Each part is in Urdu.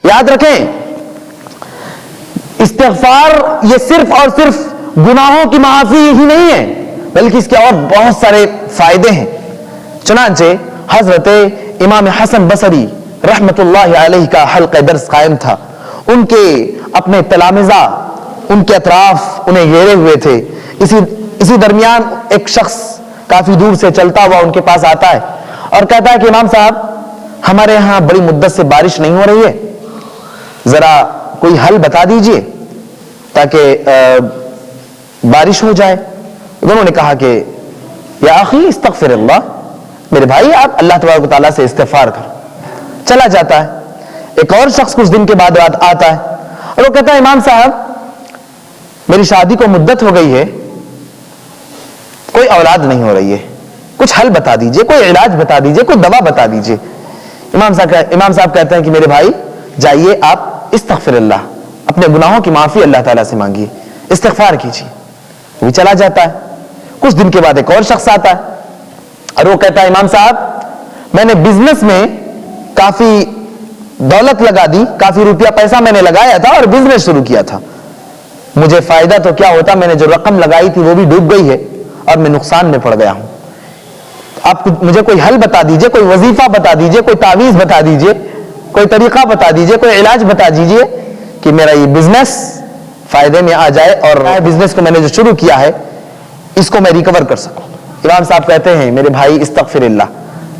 یاد رکھیں استغفار یہ صرف اور صرف گناہوں کی معافی ہی نہیں ہے بلکہ اس کے اور بہت سارے فائدے ہیں. چنانچہ حضرت امام حسن بصری رحمت اللہ علیہ کا حلقہ درس قائم تھا. ان کے اپنے تلامذہ ان کے اطراف انہیں گھیرے ہوئے تھے. اسی درمیان ایک شخص کافی دور سے چلتا ہوا ان کے پاس آتا ہے اور کہتا ہے کہ امام صاحب ہمارے یہاں بڑی مدت سے بارش نہیں ہو رہی ہے, ذرا کوئی حل بتا دیجئے تاکہ بارش ہو جائے. انہوں نے کہا کہ یا اخی استغفر اللہ, میرے بھائی آپ اللہ تبارک و تعالیٰ سے استغفار کرو. چلا جاتا ہے. ایک اور شخص کچھ دن کے بعد آتا ہے اور وہ کہتا ہے امام صاحب میری شادی کو مدت ہو گئی ہے, کوئی اولاد نہیں ہو رہی ہے, کچھ حل بتا دیجئے, کوئی علاج بتا دیجئے, کوئی دوا بتا دیجئے. امام صاحب کہتے ہیں کہ میرے بھائی جائیے آپ استغفر اللہ, اپنے گناہوں کی معافی اللہ تعالیٰ سے مانگیے, استغفار کیجیے. وہ چلا جاتا ہے. کچھ دن کے بعد ایک اور شخص آتا ہے اور وہ کہتا ہے امام صاحب میں نے بزنس میں کافی دولت لگا دی, کافی روپیہ پیسہ میں نے لگایا تھا اور بزنس شروع کیا تھا, مجھے فائدہ تو کیا ہوتا, میں نے جو رقم لگائی تھی وہ بھی ڈوب گئی ہے اور میں نقصان میں پڑ گیا ہوں. آپ مجھے کوئی حل بتا دیجئے, کوئی وظیفہ بتا دیجئے, کوئی تعویذ بتا دیجئے, کوئی طریقہ بتا دیجئے, کوئی علاج بتا دیجئے کہ میرا یہ بزنس فائدے میں آ جائے اور بزنس کو میں نے جو شروع کیا ہے اس کو میں ریکور کر سکوں. امام صاحب کہتے ہیں میرے بھائی استغفر اللہ,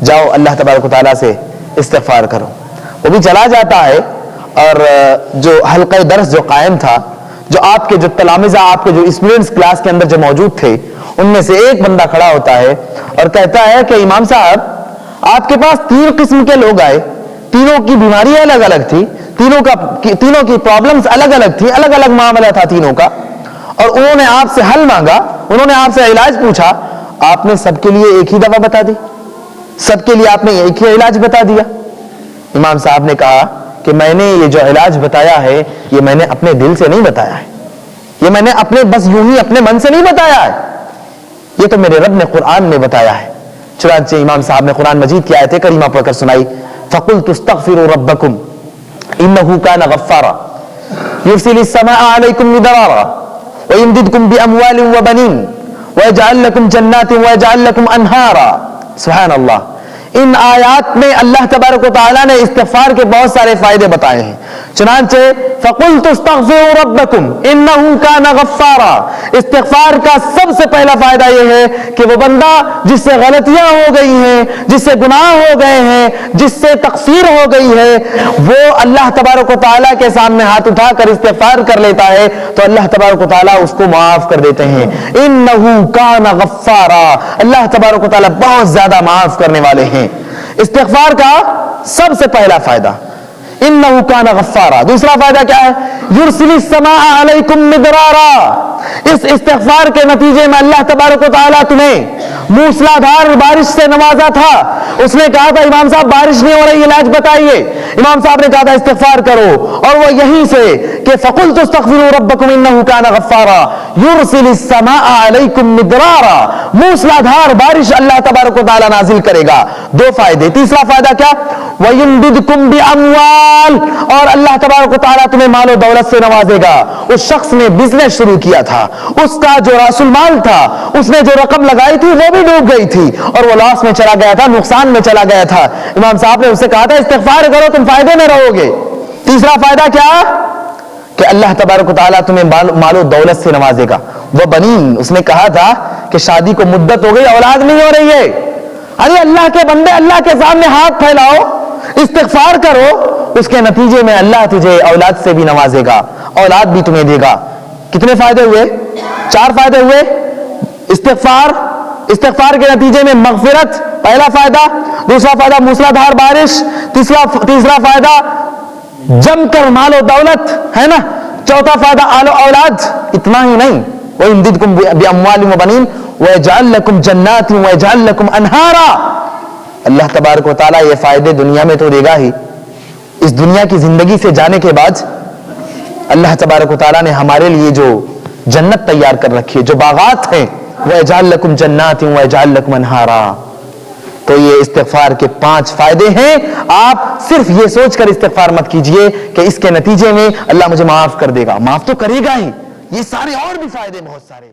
جاؤ اللہ تبارک و تعالیٰ سے استغفار کرو. وہ بھی چلا جاتا ہے اور جو حلقہ درس جو قائم تھا, جو آپ کے جو تلامذہ, آپ کے جو اسٹوڈنٹس کلاس کے اندر جو موجود تھے, ان میں سے ایک بندہ کھڑا ہوتا ہے اور کہتا ہے کہ امام صاحب آپ کے پاس 3 قسم کے لوگ آئے, تینوں کی بیماری الگ الگ تھی, تینوں کی پرابلمز الگ الگ تھی, الگ الگ معاملہ تھا تینوں کا, اور انہوں نے آپ سے حل مانگا, انہوں نے آپ سے علاج پوچھا, آپ نے سب کے لیے ایک ہی دوا بتا دی, سب کے لیے آپ نے ایک ہی علاج بتا دیا. امام صاحب نے کہا کہ میں نے یہ جو علاج بتایا ہے یہ میں نے اپنے دل سے نہیں بتایا ہے, یہ میں نے اپنے بس یوں ہی اپنے من سے نہیں بتایا ہے, یہ تو میرے رب نے قرآن میں بتایا ہے. چنانچہ امام صاحب نے قرآن مجید کی آیت کریمہ پڑھ کر سنائی, فَقُلْتُ اسْتَغْفِرُوا رَبَّكُمْ إِنَّهُ كَانَ غَفَّارًا يُرْسِلِ السَّمَاءَ عَلَيْكُمْ مِدْرَارًا وَيُمْدِدْكُمْ بِأَمْوَالٍ وَبَنِينَ وَيَجْعَلْ لَكُمْ جَنَّاتٍ وَيَجْعَلْ لَكُمْ أَنْهَارًا. سبحان اللہ. ان آیات میں اللہ تبارک و تعالیٰ نے استغفار کے بہت سارے فائدے بتائے ہیں. چنانچہ فَقُلْتُ اسْتَغْفِرُوا رَبَّكُمْ إِنَّهُ كَانَ غَفَّارًا, استغفار کا سب سے پہلا فائدہ یہ ہے کہ وہ بندہ جس سے غلطیاں ہو گئی ہیں, جس سے گناہ ہو گئے ہیں, جس سے تقصیر ہو گئی ہے, وہ اللہ تبارک و تعالیٰ کے سامنے ہاتھ اٹھا کر استغفار کر لیتا ہے تو اللہ تبارک و تعالیٰ اس کو معاف کر دیتے ہیں. إِنَّهُ كَانَ غَفَّارًا, اللہ تبارک و تعالیٰ بہت زیادہ معاف کرنے والے ہیں. استغفار کا سب سے پہلا فائدہ انہو کان غفارا. دوسرا فائدہ کیا ہے؟ یرسل السماء علیکم مدرارا. اس استغفار کے نتیجے میں اللہ تبارک و تعالیٰ تمہیں موسلادھار بارش سے نوازا تھا. اس نے کہا تھا امام صاحب بارش نہیں ہو رہی, علاج بتائیے. امام صاحب نے کہا تھا استغفار کرو, اور وہ یہیں سے کہ فقلت استغفروا ربکم انہو کان غفارا یرسل السماء علیکم مدرارا, موسلادھار بارش اللہ تبارک و تعالیٰ نازل کرے گا. 2 فائدے. تیسرا فائدہ کیا؟ وَيُمْدِدْكُمْ بِأَمْوَالٍ, اور اللہ تبارک و تعالیٰ تمہیں مال و دولت سے نوازے گا. اس شخص نے بزنس شروع کیا تھا, اس کا جو راس المال تھا, اس نے جو رقم لگائی تھی وہ بھی ڈوب گئی تھی اور وہ لاس میں چلا گیا تھا, نقصان میں چلا گیا تھا. امام صاحب نے اسے کہا تھا استغفار کرو تم فائدے میں رہو گے. تیسرا فائدہ کیا کہ اللہ تبارک و تعالیٰ تمہیں مال و دولت سے نوازے گا. وہ بنین, اس نے کہا تھا کہ شادی کو مدت ہو گئی, اولاد نہیں ہو رہی ہے. ارے اللہ کے بندے, اللہ کے سامنے ہاتھ پھیلاؤ, استغفار کرو, اس کے نتیجے میں اللہ تجھے اولاد سے بھی نوازے گا, اولاد بھی تمہیں دے گا. کتنے فائدے ہوئے؟ 4 فائدے ہوئے. استغفار کے نتیجے میں مغفرت, پہلا فائدہ. دوسرا فائدہ موسلادھار بارش. تیسرا فائدہ جم کر مال و دولت, ہے نا. چوتھا فائدہ آل و اولاد. اتنا ہی نہیں, وَيُمْدِدْكُمْ بِأَمْوَالٍ وَبَنِينَ وَيَجْعَلْ لَكُمْ جَنَّاتٍ وَيَجْعَلْ لَكُمْ أَنْهَارًا. اللہ تبارک و تعالیٰ یہ فائدے دنیا میں تو دے گا ہی, اس دنیا کی زندگی سے جانے کے بعد اللہ تبارک و تعالیٰ نے ہمارے لیے جو جنت تیار کر رکھی ہے, جو باغات ہیں, وَيَجْعَلْ لَكُمْ جَنَّاتٍ وَيَجْعَلْ لَكُمْ أَنْهَارًا. تو یہ استغفار کے 5 فائدے ہیں. آپ صرف یہ سوچ کر استغفار مت کیجئے کہ اس کے نتیجے میں اللہ مجھے معاف کر دے گا. معاف تو کرے گا ہی, یہ سارے اور بھی فائدے بہت سارے.